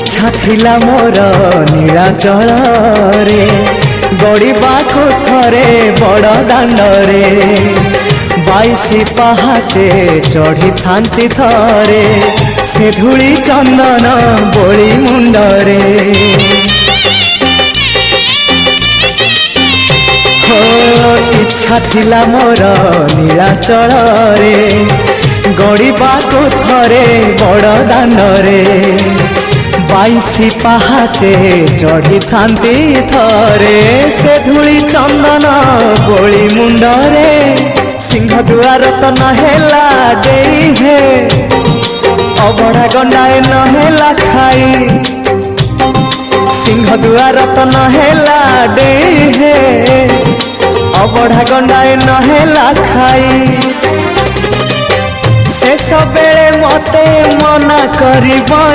इच्छा थिला मोर नीलाचल रे गड़िबाको थरे बड़ दांडरे 22 पहाचे चढ़ी थांती थरे से धूली चंदन बोली मुंडरे इच्छा थिला मोर नीलाचल रे गड़िबाको थरे बड़ दांडरे 22 पहाचे चढ़ी थांती थरे से धूली चंदन बोली मुंडरे सिंह दुआर तो नहेला देई हे अबड़ा गंडाए नहेला खाई सिंह दुआर तो नहेला देई हे अबड़ा गंडाए नहेला खाई शेष बेले मते मना करबनी।